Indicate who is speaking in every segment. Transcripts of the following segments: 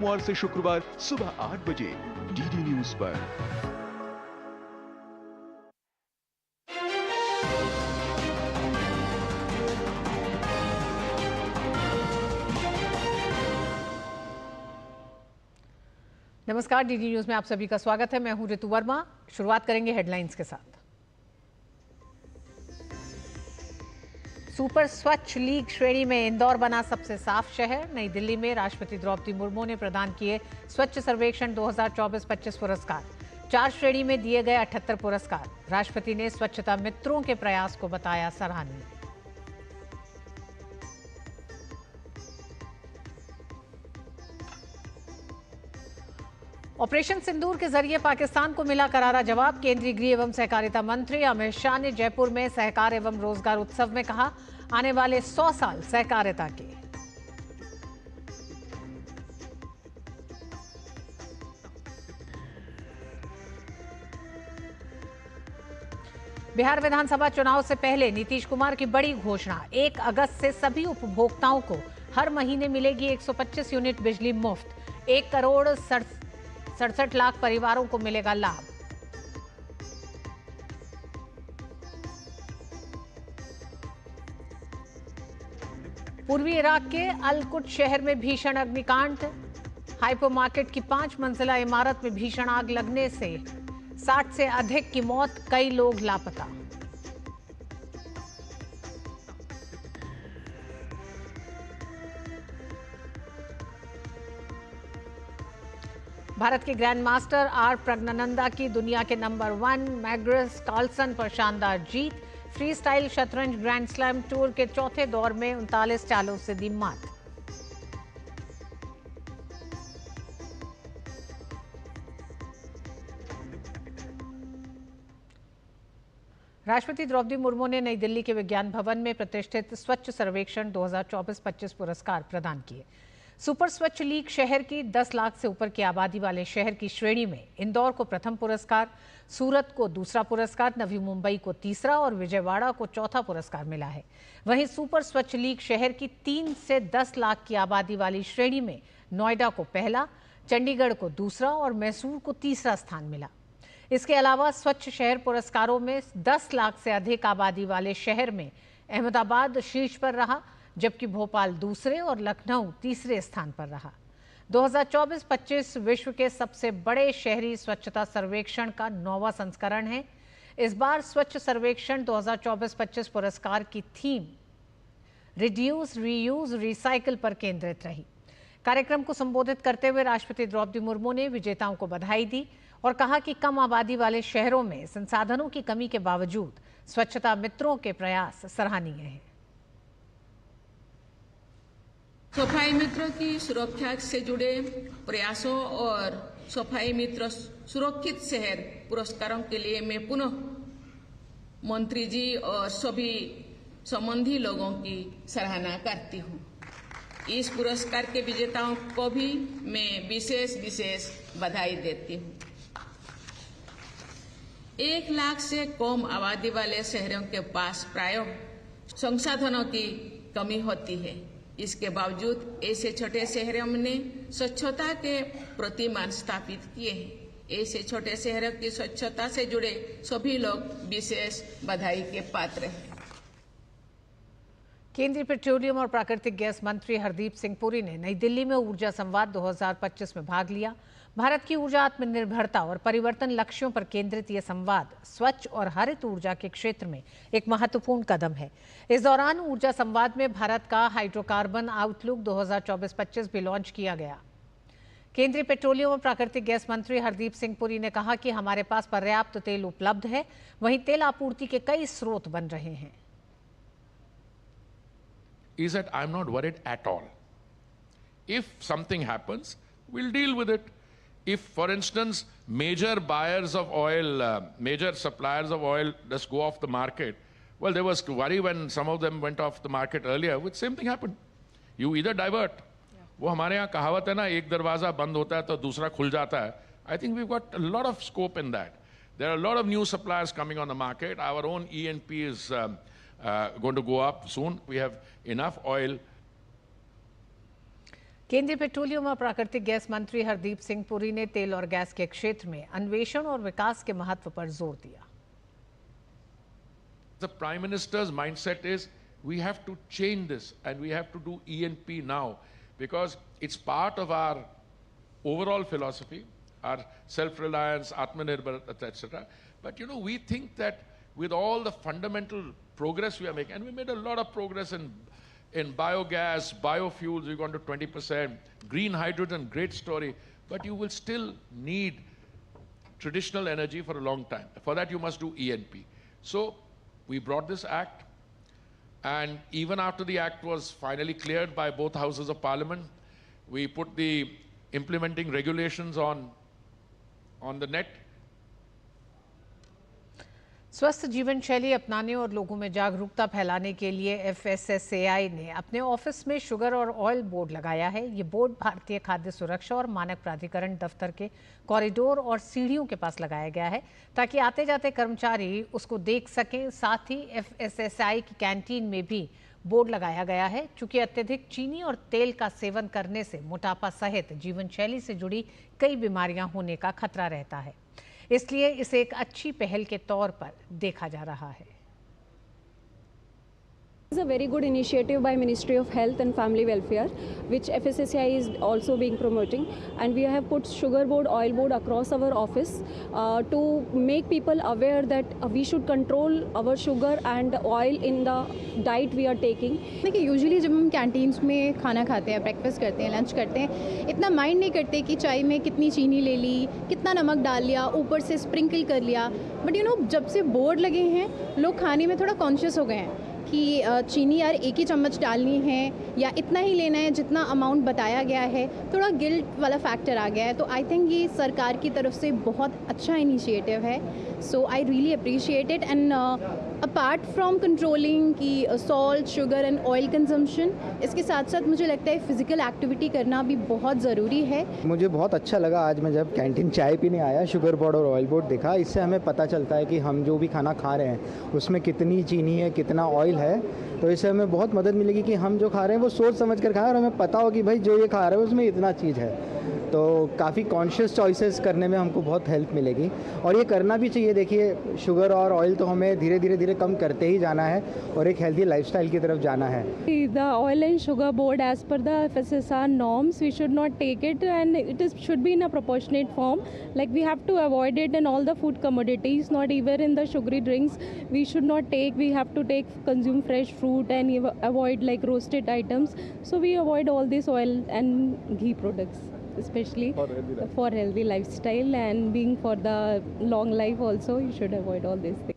Speaker 1: सोमवार से शुक्रवार सुबह 8 बजे डीडी न्यूज पर।
Speaker 2: नमस्कार, डीडी न्यूज में आप सभी का स्वागत है। मैं हूं ऋतु वर्मा। शुरुआत करेंगे हेडलाइंस के साथ। सुपर स्वच्छ लीग श्रेणी में इंदौर बना सबसे साफ शहर। नई दिल्ली में राष्ट्रपति द्रौपदी मुर्मू ने प्रदान किए स्वच्छ सर्वेक्षण 2024-25 पुरस्कार। 4 श्रेणी में दिए गए 78 पुरस्कार। राष्ट्रपति ने स्वच्छता मित्रों के प्रयास को बताया सराहनीय। ऑपरेशन सिंदूर के जरिए पाकिस्तान को मिला करारा जवाब। केंद्रीय गृह एवं सहकारिता मंत्री अमित शाह ने जयपुर में सहकार एवं रोजगार उत्सव में कहा, आने वाले 100 साल सहकारिता के। बिहार विधानसभा चुनाव से पहले नीतीश कुमार की बड़ी घोषणा। 1 अगस्त से सभी उपभोक्ताओं को हर महीने मिलेगी 125 यूनिट बिजली मुफ्त। 1 करोड़ 67 लाख परिवारों को मिलेगा लाभ। पूर्वी इराक के अल-कुद शहर में भीषण अग्निकांड। हाइपरमार्केट की 5 मंजिला इमारत में भीषण आग लगने से 60 से अधिक की मौत, कई लोग लापता। भारत के ग्रैंड मास्टर आर प्रज्ञानंदा की दुनिया के नंबर 1 मैग्नस कार्लसन पर शानदार जीत। फ्री स्टाइल शतरंज ग्रैंड स्लैम टूर के चौथे दौर में 39 चालों से दी मात। राष्ट्रपति द्रौपदी मुर्मू ने नई दिल्ली के विज्ञान भवन में प्रतिष्ठित स्वच्छ सर्वेक्षण 2024-25 पुरस्कार प्रदान किए। सुपर स्वच्छ लीग शहर की 10 लाख से ऊपर की आबादी वाले शहर की श्रेणी में इंदौर को प्रथम पुरस्कार, सूरत को दूसरा पुरस्कार, नवी मुंबई को तीसरा और विजयवाड़ा को चौथा पुरस्कार मिला है। वहीं सुपर स्वच्छ लीग शहर की 3 से 10 लाख की आबादी वाली श्रेणी में नोएडा को पहला, चंडीगढ़ को दूसरा और मैसूर को तीसरा स्थान मिला। इसके अलावा स्वच्छ शहर पुरस्कारों में 10 लाख से अधिक आबादी वाले शहर में अहमदाबाद शीर्ष पर रहा, जबकि भोपाल दूसरे और लखनऊ तीसरे स्थान पर रहा। 2024-25 विश्व के सबसे बड़े शहरी स्वच्छता सर्वेक्षण का 9वां संस्करण है। इस बार स्वच्छ सर्वेक्षण 2024-25 पुरस्कार की थीम रिड्यूस, रीयूज, रिसाइकिल पर केंद्रित रही। कार्यक्रम को संबोधित करते हुए राष्ट्रपति द्रौपदी मुर्मू ने विजेताओं को बधाई दी और कहा कि कम आबादी वाले शहरों में संसाधनों की कमी के बावजूद स्वच्छता मित्रों के प्रयास सराहनीय हैं।
Speaker 3: सफाई मित्रों की सुरक्षा से जुड़े प्रयासों और सफाई मित्र सुरक्षित शहर पुरस्कारों के लिए मैं पुनः मंत्री जी और सभी संबंधी लोगों की सराहना करती हूं। इस पुरस्कार के विजेताओं को भी मैं विशेष बधाई देती हूं। 1 लाख से कम आबादी वाले शहरों के पास प्रायः संसाधनों की कमी होती है। इसके बावजूद ऐसे छोटे शहरों ने स्वच्छता के प्रतिमान स्थापित किए हैं। ऐसे छोटे शहरों की स्वच्छता से जुड़े सभी लोग विशेष बधाई के पात्र हैं।
Speaker 2: केंद्रीय पेट्रोलियम और प्राकृतिक गैस मंत्री हरदीप सिंह पुरी ने नई दिल्ली में ऊर्जा संवाद 2025 में भाग लिया। भारत की ऊर्जा आत्मनिर्भरता और परिवर्तन लक्ष्यों पर केंद्रित ये संवाद स्वच्छ और हरित ऊर्जा के क्षेत्र में एक महत्वपूर्ण कदम है। इस दौरान ऊर्जा संवाद में भारत का हाइड्रोकार्बन आउटलुक 2024-25 भी लॉन्च किया गया। केंद्रीय पेट्रोलियम और प्राकृतिक गैस मंत्री हरदीप सिंह पुरी ने कहा कि हमारे पास पर्याप्त तेल उपलब्ध है, वहीं तेल आपूर्ति के कई स्रोत बन रहे हैं।
Speaker 4: Is that I'm not worried at all. If something happens, we'll deal with it. If, for instance, major buyers of oil, major suppliers of oil just go off the market, well, there was worry when some of them went off the market earlier, which same thing happened. You either divert. वो हमारे यहाँ कहावत है ना, एक दरवाजा बंद होता है तो दूसरा खुल जाता है. I think we've got a lot of scope in that. There are a lot of new suppliers coming on the market. Our own E&P is going to go up soon. We have enough oil.
Speaker 2: केंद्रीय petroleum और प्राकृतिक gas मंत्री हरदीप सिंह पुरी ने तेल और gas के क्षेत्र में अन्वेषण और विकास के महत्व पर जोर दिया।
Speaker 4: The Prime Minister's mindset is we have to change this and we have to do E&P now because it's part of our overall philosophy, our self-reliance, Atmanirbhar, etc. But you know, we think that with all the fundamental progress we are making, and we made a lot of progress in biogas, biofuels, we've gone to 20%, green hydrogen, great story, but you will still need traditional energy for a long time. For that you must do E&P. So we brought this act, and even after the act was finally cleared by both houses of parliament, we put the implementing regulations on the net.
Speaker 2: स्वस्थ जीवन शैली अपनाने और लोगों में जागरूकता फैलाने के लिए FSSAI ने अपने ऑफिस में शुगर और ऑयल बोर्ड लगाया है। ये बोर्ड भारतीय खाद्य सुरक्षा और मानक प्राधिकरण दफ्तर के कॉरिडोर और सीढ़ियों के पास लगाया गया है ताकि आते जाते कर्मचारी उसको देख सकें। साथ ही FSSAI की कैंटीन में भी बोर्ड लगाया गया है। चूंकि अत्यधिक चीनी और तेल का सेवन करने से मोटापा सहित जीवन शैली से जुड़ी कई बीमारियां होने का खतरा रहता है, इसलिए इसे एक अच्छी पहल के तौर पर देखा जा रहा है।
Speaker 5: It's a very good initiative by Ministry of Health and Family Welfare, which FSSAI is also being promoting, and we have put sugar board, oil board across our office to make people aware that we should control our sugar and oil in the diet we are taking.
Speaker 6: देखिए usually जब हम canteens में खाना खाते हैं, breakfast करते हैं, lunch करते हैं, इतना माइंड नहीं करते कि चाय में कितनी चीनी ले ली, कितना नमक डाल लिया, ऊपर से स्प्रिंकल कर लिया। बट यू नो, जब से बोर्ड लगे हैं लोग खाने में थोड़ा कॉन्शियस हो गए हैं कि चीनी यार एक ही चम्मच डालनी है या इतना ही लेना है जितना अमाउंट बताया गया है। थोड़ा गिल्ट वाला फैक्टर आ गया है। तो आई थिंक ये सरकार की तरफ से बहुत अच्छा इनिशिएटिव है। So I really appreciate it. And apart from controlling की salt, sugar and oil consumption, इसके साथ साथ मुझे लगता है फिजिकल एक्टिविटी करना भी बहुत ज़रूरी है। मुझे बहुत अच्छा लगा आज मैं जब कैंटीन चाय पीने आया, शुगर बोर्ड और ऑयल बोर्ड देखा। इससे हमें पता चलता है कि हम जो भी खाना खा रहे हैं उसमें कितनी चीनी है, कितना ऑयल है। तो इससे हमें बहुत मदद मिलेगी कि हम जो खा रहे हैं वो सोच समझ कर खाएं और हमें पता हो कि भाई जो ये खा रहे हैं उसमें इतना चीज़ है। तो काफ़ी कॉन्शियस चॉइसेस करने में हमको बहुत हेल्प मिलेगी और ये करना भी चाहिए। देखिए शुगर और ऑयल तो हमें धीरे धीरे कम करते ही जाना है और एक हेल्दी लाइफस्टाइल की तरफ जाना है।
Speaker 5: The oil and sugar board, as per the FSSAI norms, we should not take it, and should be in a proportionate form. Like we have to avoid it in all the food commodities, not even in the sugary drinks. We should not take. We have to consume fresh fruit and avoid like roasted items. So we avoid all this oil and ghee products, especially for healthy lifestyle and being for the long life also. You should avoid all these things.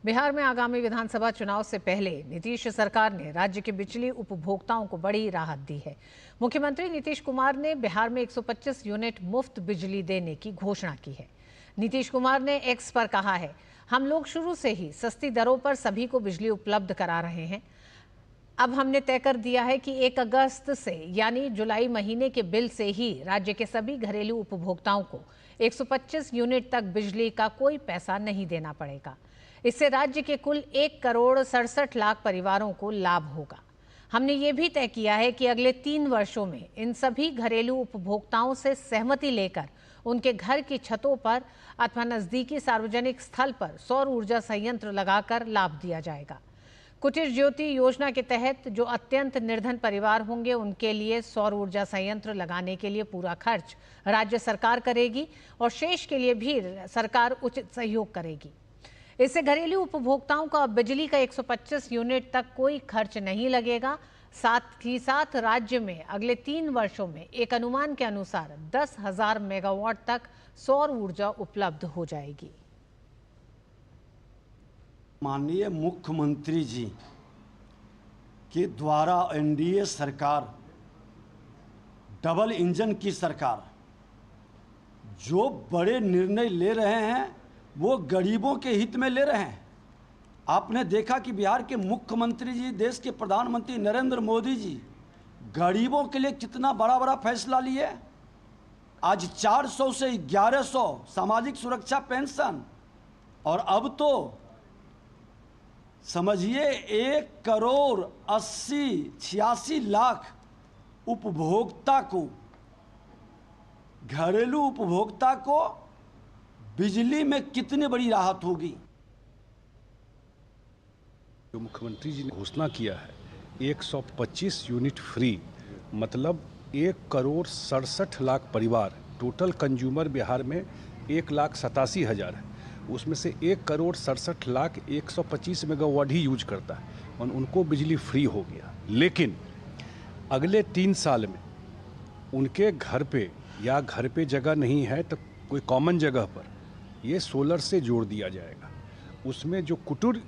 Speaker 2: Bihar में आगामी विधानसभा चुनाव से पहले नीतीश सरकार ने राज्य के बिजली उपभोक्ताओं को बड़ी राहत दी है। मुख्यमंत्री नीतीश कुमार ने बिहार में 125 यूनिट मुफ्त बिजली देने की घोषणा की है। नीतीश कुमार ने एक्स पर कहा है, हम लोग शुरू से ही सस्ती दरों पर सभी को बिजली उपलब्ध करा रहे हैं। अब हमने तय कर दिया है कि 1 अगस्त से यानी जुलाई महीने के बिल से ही राज्य के सभी घरेलू उपभोक्ताओं को 125 यूनिट तक बिजली का कोई पैसा नहीं देना पड़ेगा। इससे राज्य के कुल 1,67,00,000 परिवारों को लाभ होगा। हमने ये भी तय किया है कि अगले 3 वर्षों में इन सभी घरेलू उपभोक्ताओं से सहमति लेकर उनके घर की छतों पर अथवा नजदीकी सार्वजनिक स्थल पर सौर ऊर्जा संयंत्र लगाकर लाभ दिया जाएगा। कुटीर ज्योति योजना के तहत जो अत्यंत निर्धन परिवार होंगे उनके लिए सौर ऊर्जा संयंत्र लगाने के लिए पूरा खर्च राज्य सरकार करेगी और शेष के लिए भी सरकार उचित सहयोग करेगी। इससे घरेलू उपभोक्ताओं का बिजली का 125 यूनिट तक कोई खर्च नहीं लगेगा। साथ ही साथ राज्य में अगले 3 वर्षों में एक अनुमान के अनुसार 10,000 मेगावाट तक सौर ऊर्जा उपलब्ध हो जाएगी।
Speaker 7: माननीय मुख्यमंत्री जी के द्वारा एनडीए सरकार, डबल इंजन की सरकार, जो बड़े निर्णय ले रहे हैं वो गरीबों के हित में ले रहे हैं। आपने देखा कि बिहार के मुख्यमंत्री जी, देश के प्रधानमंत्री नरेंद्र मोदी जी गरीबों के लिए कितना बड़ा बड़ा फैसला लिए। आज 400 से 1100 सामाजिक सुरक्षा पेंशन, और अब तो समझिए 1,80,86,00,000 उपभोक्ता को, घरेलू उपभोक्ता को बिजली में कितनी बड़ी राहत होगी।
Speaker 8: जो मुख्यमंत्री जी ने घोषणा किया है 125 यूनिट फ्री, मतलब 1,67,00,000 परिवार, टोटल कंज्यूमर बिहार में 1,87,000 है, उसमें से 1,67,00,000 125 मेगावाट ही यूज करता है और उनको बिजली फ्री हो गया। लेकिन अगले 3 साल में उनके घर पे या घर पे जगह नहीं है तो कोई कॉमन जगह पर ये सोलर से जोड़ दिया जाएगा। उसमें जो कुटीर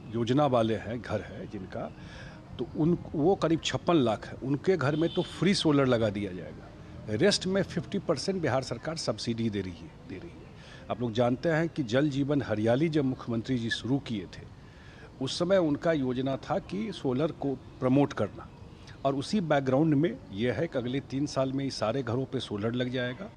Speaker 8: योजना वाले हैं, घर है जिनका, तो वो करीब 56 लाख है, उनके घर में तो फ्री सोलर लगा दिया जाएगा। रेस्ट में 50% बिहार सरकार सब्सिडी दे रही है। आप लोग जानते हैं कि जल जीवन हरियाली जब मुख्यमंत्री जी शुरू किए थे, उस समय उनका योजना था कि सोलर को प्रमोट करना, और उसी बैकग्राउंड में यह है कि अगले 3 साल में सारे घरों पे सोलर लग जाएगा।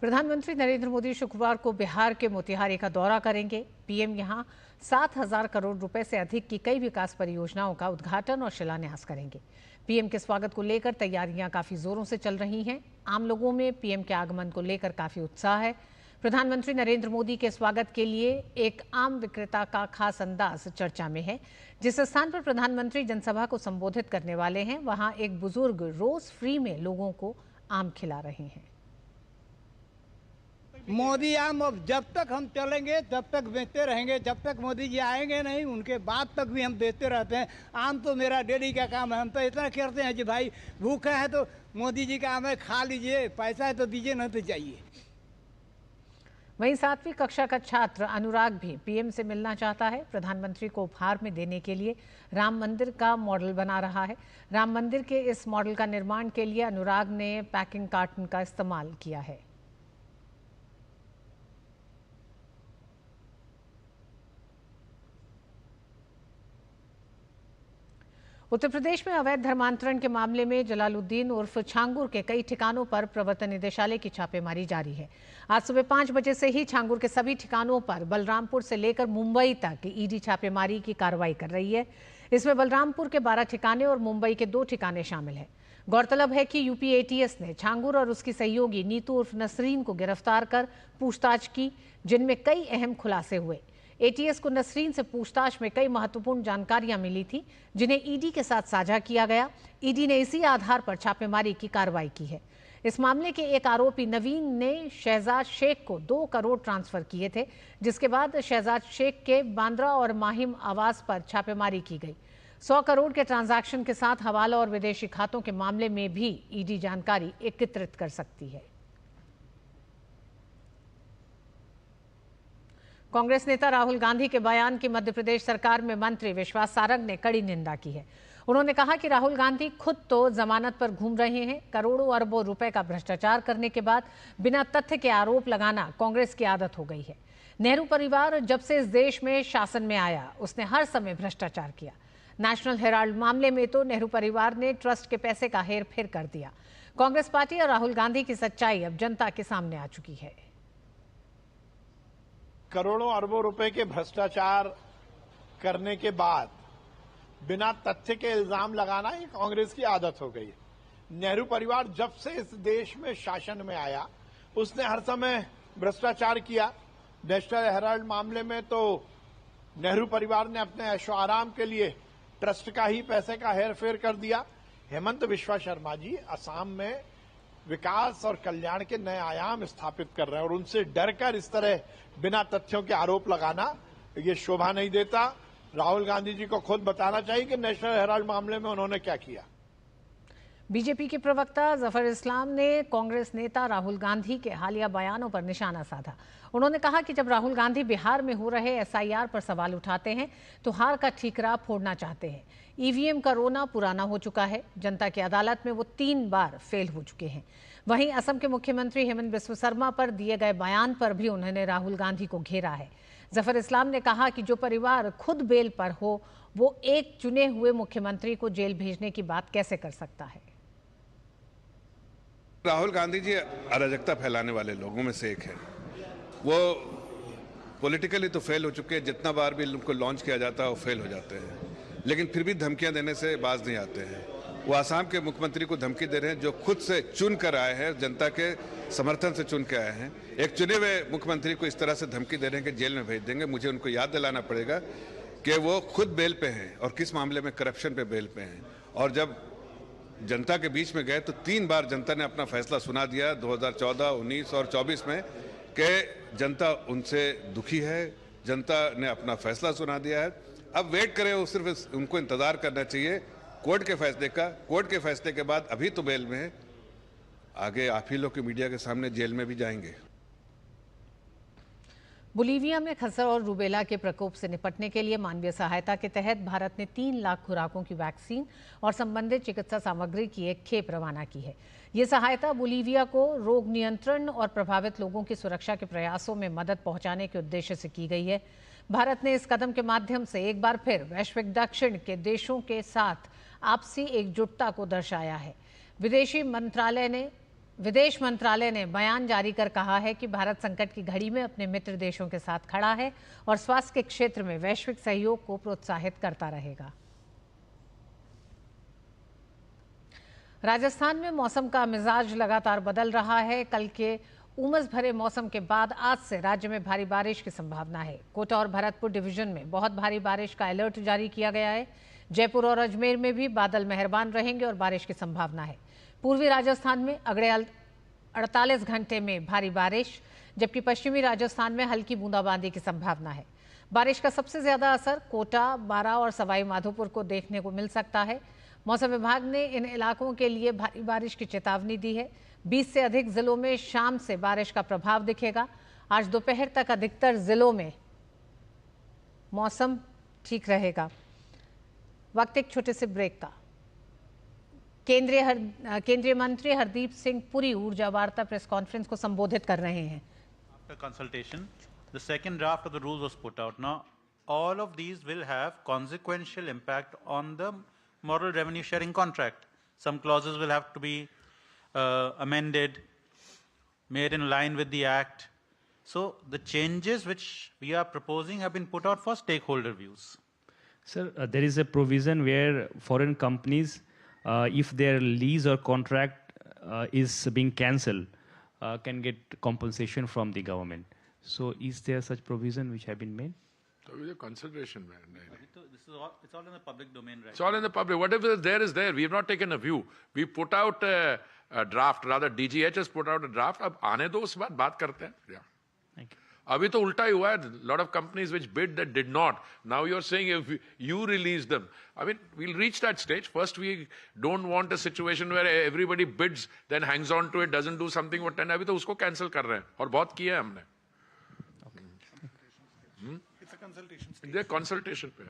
Speaker 2: प्रधानमंत्री नरेंद्र मोदी शुक्रवार को बिहार के मोतिहारी का दौरा करेंगे। पीएम यहां 7,000 करोड़ रुपए से अधिक की कई विकास परियोजनाओं का उद्घाटन और शिलान्यास करेंगे। पीएम के स्वागत को लेकर तैयारियां काफी जोरों से चल रही हैं। आम लोगों में पीएम के आगमन को लेकर काफी उत्साह है। प्रधानमंत्री नरेंद्र मोदी के स्वागत के लिए एक आम विक्रेता का खास अंदाज चर्चा में है। जिस स्थान पर प्रधानमंत्री जनसभा को संबोधित करने वाले हैं, वहां एक बुजुर्ग रोज फ्री में लोगों को आम खिला रहे हैं।
Speaker 9: मोदी आम अब जब तक हम चलेंगे तब तक बेचते रहेंगे, जब तक मोदी जी आएंगे नहीं उनके बाद तक भी हम बेचते रहते हैं। आम तो मेरा डेली का काम है। हम तो इतना करते हैं कि भाई भूखे हैं तो मोदी जी का आम है, खा लीजिए, पैसा है तो दीजिए, नहीं तो चाहिए।
Speaker 2: वहीं 7वीं कक्षा का छात्र अनुराग भी पीएम से मिलना चाहता है। प्रधानमंत्री को उपहार में देने के लिए राम मंदिर का मॉडल बना रहा है। राम मंदिर के इस मॉडल का निर्माण के लिए अनुराग ने पैकिंग कार्टन का इस्तेमाल किया है। उत्तर प्रदेश में अवैध धर्मांतरण के मामले में जलालुद्दीन उर्फ छांगुर के कई ठिकानों पर प्रवर्तन निदेशालय की छापेमारी जारी है। आज सुबह 5 बजे से ही छांगुर के सभी ठिकानों पर बलरामपुर से लेकर मुंबई तक ईडी छापेमारी की कार्रवाई कर रही है। इसमें बलरामपुर के 12 ठिकाने और मुंबई के 2 ठिकाने शामिल हैं। गौरतलब है कि यूपी एटीएस ने छांगुर और उसकी सहयोगी नीतू उर्फ नसरीन को गिरफ्तार कर पूछताछ की, जिनमें कई अहम खुलासे हुए। एटीएस को नसरीन से पूछताछ में कई महत्वपूर्ण जानकारियां मिली थी, जिन्हें ईडी के साथ साझा किया गया। ईडी ने इसी आधार पर छापेमारी की कार्रवाई की है। इस मामले के एक आरोपी नवीन ने शहजाद शेख को 2 करोड़ ट्रांसफर किए थे, जिसके बाद शहजाद शेख के बांद्रा और माहिम आवास पर छापेमारी की गई। 100 करोड़ के ट्रांजैक्शन के साथ हवाला और विदेशी खातों के मामले में भी ईडी जानकारी एकत्रित कर सकती है। कांग्रेस नेता राहुल गांधी के बयान की मध्य प्रदेश सरकार में मंत्री विश्वास सारंग ने कड़ी निंदा की है। उन्होंने कहा कि राहुल गांधी खुद तो जमानत पर घूम रहे हैं। करोड़ों अरबों रुपए का भ्रष्टाचार करने के बाद बिना तथ्य के आरोप लगाना कांग्रेस की आदत हो गई है। नेहरू परिवार जब से इस देश में शासन में आया, उसने हर समय भ्रष्टाचार किया। नेशनल हेराल्ड मामले में तो नेहरू परिवार ने ट्रस्ट के पैसे का हेरफेर कर दिया। कांग्रेस पार्टी और राहुल गांधी की सच्चाई अब जनता के सामने आ चुकी है।
Speaker 10: करोड़ों अरबों रुपए के भ्रष्टाचार करने के बाद बिना तथ्य के इल्जाम लगाना ये कांग्रेस की आदत हो गई है। नेहरू परिवार जब से इस देश में शासन में आया, उसने हर समय भ्रष्टाचार किया। नेशनल हेराल्ड मामले में तो नेहरू परिवार ने अपने ऐशो आराम के लिए ट्रस्ट का ही पैसे का हेरफेर कर दिया। हेमंत बिस्वा शर्मा जी असम में विकास और कल्याण के नए आयाम स्थापित कर रहे हैं और उनसे डरकर इस तरह बिना तथ्यों के आरोप लगाना ये शोभा नहीं देता। राहुल गांधी जी को खुद बताना चाहिए कि नेशनल हेराल्ड मामले में उन्होंने क्या किया।
Speaker 2: बीजेपी के प्रवक्ता जफर इस्लाम ने कांग्रेस नेता राहुल गांधी के हालिया बयानों पर निशाना साधा। उन्होंने कहा कि जब राहुल गांधी बिहार में हो रहे एसआईआर पर सवाल उठाते हैं तो हार का ठीकरा फोड़ना चाहते हैं। ईवीएम का रोना पुराना हो चुका है। जनता की अदालत में वो 3 बार फेल हो चुके हैं। वहीं असम के मुख्यमंत्री हेमंत बिस्वा शर्मा पर दिए गए बयान पर भी उन्होंने राहुल गांधी को घेरा है। जफर इस्लाम ने कहा कि जो परिवार खुद बेल पर हो, वो एक चुने हुए मुख्यमंत्री को जेल भेजने की बात कैसे कर सकता है।
Speaker 11: राहुल गांधी जी अराजकता फैलाने वाले लोगों में से एक है। वो पॉलिटिकली तो फेल हो चुके हैं, जितना बार भी उनको लॉन्च किया जाता है वो फेल हो जाते हैं। लेकिन फिर भी धमकियां देने से बाज नहीं आते हैं। वो आसाम के मुख्यमंत्री को धमकी दे रहे हैं जो खुद से चुन कर आए हैं, जनता के समर्थन से चुन के आए हैं। एक चुने हुए मुख्यमंत्री को इस तरह से धमकी दे रहे हैं कि जेल में भेज देंगे। मुझे उनको याद दिलाना पड़ेगा कि वो खुद बेल पे हैं और किस मामले में करप्शन पे बेल पे हैं। और जब जनता के बीच में गए तो 3 बार जनता ने अपना फैसला सुना दिया 2014, 19 और 24 में कि जनता उनसे दुखी है, जनता ने अपना फैसला सुना दिया है। अब वेट करें, वो सिर्फ उनको इंतजार करना चाहिए कोर्ट के फैसले का। कोर्ट के फैसले के बाद अभी तो बेल में है, आगे आप ही लोग के मीडिया के सामने जेल में भी जाएंगे।
Speaker 2: बोलीविया में खसरा और रूबेला के प्रकोप से निपटने के लिए मानवीय सहायता के तहत भारत ने 3 लाख खुराकों की वैक्सीन और संबंधित चिकित्सा सामग्री की एक खेप रवाना की है। ये सहायता बोलीविया को रोग नियंत्रण और प्रभावित लोगों की सुरक्षा के प्रयासों में मदद पहुंचाने के उद्देश्य से की गई है। भारत ने इस कदम के माध्यम से एक बार फिर वैश्विक दक्षिण के देशों के साथ आपसी एकजुटता को दर्शाया है। विदेश मंत्रालय ने बयान जारी कर कहा है कि भारत संकट की घड़ी में अपने मित्र देशों के साथ खड़ा है और स्वास्थ्य के क्षेत्र में वैश्विक सहयोग को प्रोत्साहित करता रहेगा। राजस्थान में मौसम का मिजाज लगातार बदल रहा है। कल के उमस भरे मौसम के बाद आज से राज्य में भारी बारिश की संभावना है। कोटा और भरतपुर डिवीजन में बहुत भारी बारिश का अलर्ट जारी किया गया है। जयपुर और अजमेर में भी बादल मेहरबान रहेंगे और बारिश की संभावना है। पूर्वी राजस्थान में अगले 48 घंटे में भारी बारिश, जबकि पश्चिमी राजस्थान में हल्की बूंदाबांदी की संभावना है। बारिश का सबसे ज्यादा असर कोटा, बारा और सवाई माधोपुर को देखने को मिल सकता है। मौसम विभाग ने इन इलाकों के लिए भारी बारिश की चेतावनी दी है। 20 से अधिक जिलों में शाम से बारिश का प्रभाव दिखेगा। आज दोपहर तक अधिकतर जिलों में मौसम ठीक रहेगा। वक्त एक छोटे से ब्रेक का। केंद्रीय मंत्री हरदीप सिंह पुरी ऊर्जा वार्ता प्रेस कॉन्फ्रेंस को संबोधित कर रहे हैं।
Speaker 12: After consultation, the second draft of the rules was put out. Now, all of these will have consequential impact on the model revenue sharing contract. Some clauses will have to be amended, made in line with the Act. So, the changes which we are proposing have been put out for stakeholder views.
Speaker 13: Sir, there is a provision where foreign companies, if their lease or contract is being cancelled, can get compensation from the government. So, is there such provision which have been made?
Speaker 4: So, with a consideration, man.
Speaker 12: It's all in the public domain, right?
Speaker 4: It's all in the public. Whatever is there. We have not taken a view. We put out a draft. Rather, DGH has put out a draft. अब आने दो उस बात करते हैं. Yeah.
Speaker 13: Thank you.
Speaker 4: अभी तो उल्टा ही हुआ है. Lot of companies which bid that did not. Now you're saying if you release them. I mean, we'll reach that stage. First, we don't want a situation where everybody bids, then hangs on to it, doesn't do something for 10. अभी तो उसको cancel कर रहे हैं. और बहुत किया है हमने.
Speaker 11: It's a consultation stage.
Speaker 4: They're consultation पे.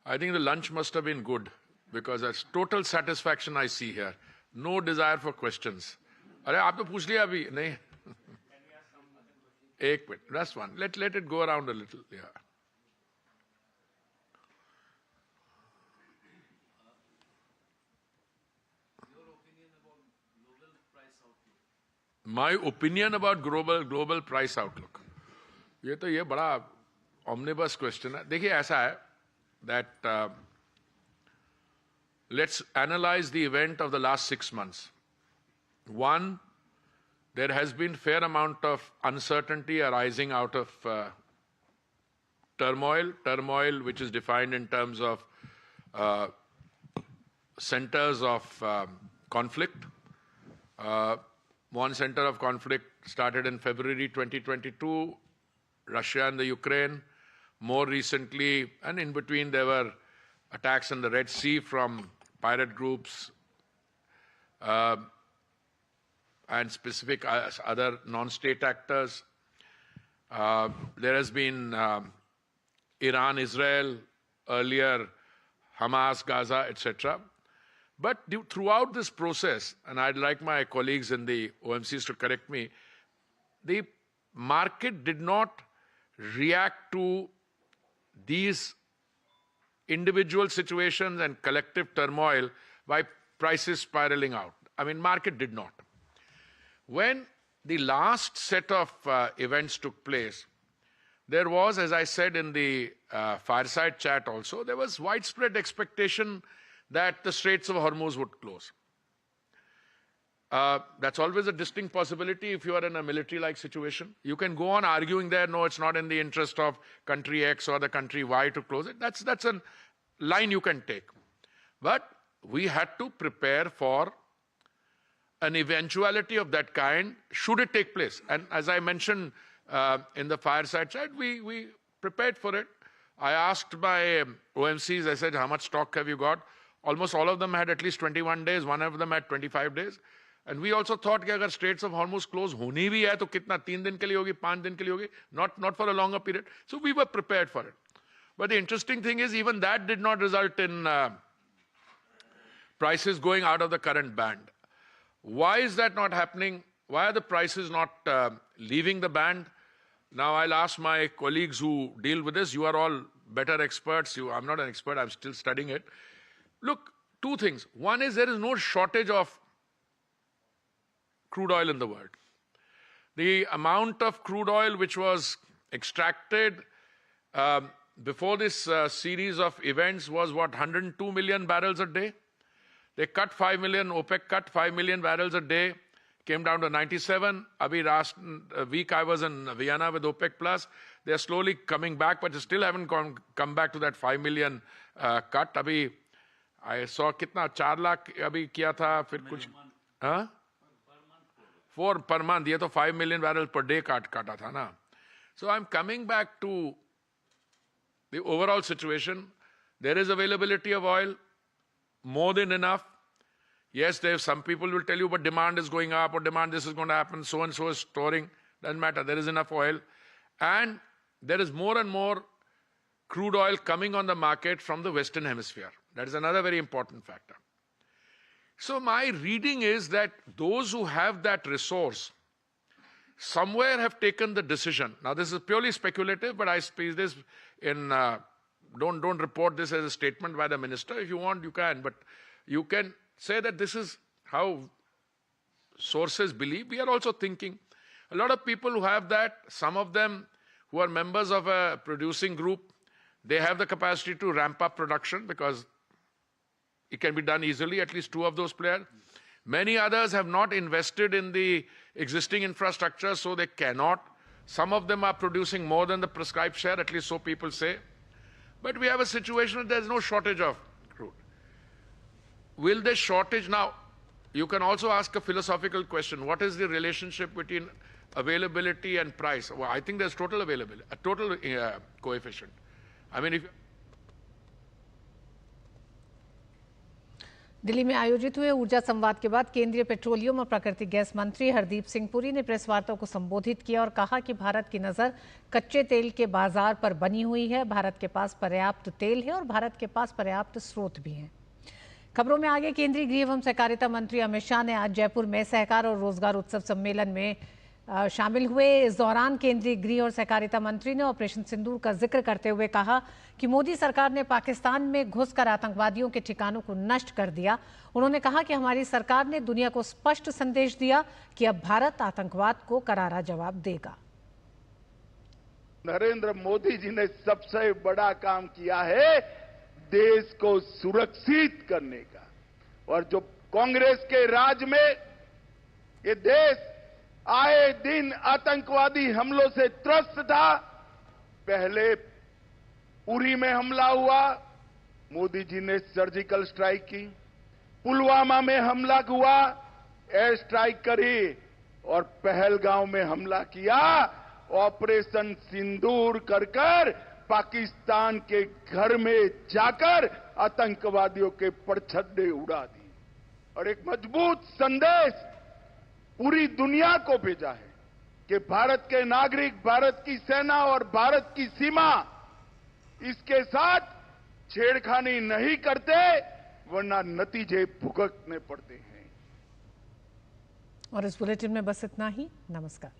Speaker 4: I think the lunch must have been good because there's total satisfaction I see here. No desire for questions. अरे आप तो पूछ लिया अभी नहीं. एक minute. That's one. Let it go around a little. Yeah. My opinion about global price outlook. ये बड़ा omnibus question है. देखिए ऐसा है that let's analyze the event of the last 6 months. One, there has been fair amount of uncertainty arising out of turmoil which is defined in terms of centers of conflict. One center of conflict started in February 2022, Russia and the Ukraine. More recently, and in between, there were attacks in the Red Sea from pirate groups and specific other non-state actors. There has been Iran, Israel, earlier Hamas, Gaza, etc. But throughout this process, and I'd like my colleagues in the OMCs to correct me, the market did not react to these individual situations and collective turmoil by prices spiraling out. I mean, market did not. when the last set of events took place, there was, as I said in the fireside chat also, there was widespread expectation that the Straits of Hormuz would close. That's always a distinct possibility if you are in a military-like situation. You can go on arguing there, no, it's not in the interest of country X or the country Y to close it. That's a line you can take. But we had to prepare for an eventuality of that kind, should it take place. And as I mentioned in the fireside chat, we prepared for it. I asked my OMCs, I said, how much stock have you got? Almost all of them had at least 21 days, one of them had 25 days. And we also thought that if Straits of Hormuz close honi bhi hai, to kitna 3 din ke liye hogi, 5 din ke liye hogi, not for a longer period. So we were prepared for it. But the interesting thing is even that did not result in prices going out of the current band. Why is that not happening? Why are the prices not leaving the band? Now I'll ask my colleagues who deal with this. You are all better experts. I'm not an expert. I'm still studying it. Look, two things. One is there is no shortage of crude oil in the world. The amount of crude oil which was extracted before this series of events was what, 102 million barrels a day? They cut 5 million, OPEC cut 5 million barrels a day, came down to 97. Abhi last week I was in Vienna with OPEC Plus. They're slowly coming back, but they still haven't come back to that 5 million cut. Abhi, I saw kitna 4 lakh abhi kiya tha, fir kuch, huh? 4 per month. Ye to 5 million barrels per day kata tha na. So I'm coming back to the overall situation. There is availability of oil, more than enough. Yes, there's some people will tell you, but demand is going up, or demand this is going to happen, so and so is storing. Doesn't matter, there is enough oil. And there is more and more crude oil coming on the market from the Western Hemisphere. That is another very important factor. So my reading is that those who have that resource somewhere have taken the decision. Now this is purely speculative, but I speak this in, don't report this as a statement by the minister. If you want, you can, but you can say that this is how sources believe. We are also thinking. A lot of people who have that, some of them who are members of a producing group, they have the capacity to ramp up production because it can be done easily, at least 2 of those players. Many others have not invested in the existing infrastructure, so they cannot. Some of them are producing more than the prescribed share, at least so people say. But we have a situation that there's no shortage of crude. Will this shortage now? You can also ask a philosophical question. What is the relationship between availability and price? Well, I think there's total availability, a total coefficient. I mean, if
Speaker 2: Delhi में आयोजित हुए ऊर्जा संवाद के बाद केंद्रीय petroleum और प्राकृतिक गैस मंत्री हरदीप सिंह पुरी ने प्रेस वार्ता को संबोधित किया और कहा कि भारत की नज़र कच्चे तेल के बाजार पर बनी हुई है। भारत के पास पर्याप्त तेल है और भारत के पास पर्याप्त स्रोत भी हैं। खबरों में आगे, केंद्रीय गृह एवं सहकारिता मंत्री अमित शाह ने आज जयपुर में सहकार और रोजगार उत्सव सम्मेलन में शामिल हुए। इस दौरान केंद्रीय गृह और सहकारिता मंत्री ने ऑपरेशन सिंदूर का जिक्र करते हुए कहा कि मोदी सरकार ने पाकिस्तान में घुसकर आतंकवादियों के ठिकानों को नष्ट कर दिया। उन्होंने कहा कि हमारी सरकार ने दुनिया को स्पष्ट संदेश दिया कि अब भारत आतंकवाद को करारा जवाब देगा।
Speaker 14: नरेंद्र मोदी जी ने सबसे बड़ा काम किया है देश को सुरक्षित करने का, और जो कांग्रेस के राज में ये देश आए दिन आतंकवादी हमलों से त्रस्त था। पहले उरी में हमला हुआ, मोदी जी ने सर्जिकल स्ट्राइक की। पुलवामा में हमला हुआ, एयर स्ट्राइक करी, और पहलगांव में हमला किया। ऑपरेशन सिंदूर कर पाकिस्तान के घर में जाकर आतंकवादियों के परछत्ते उड़ा दी और एक मजबूत संदेश पूरी दुनिया को भेजा है कि भारत के नागरिक, भारत की सेना और भारत की सीमा इसके साथ छेड़खानी नहीं करते, वरना नतीजे भुगतने पड़ते हैं।
Speaker 2: और इस बुलेटिन में बस इतना ही। नमस्कार।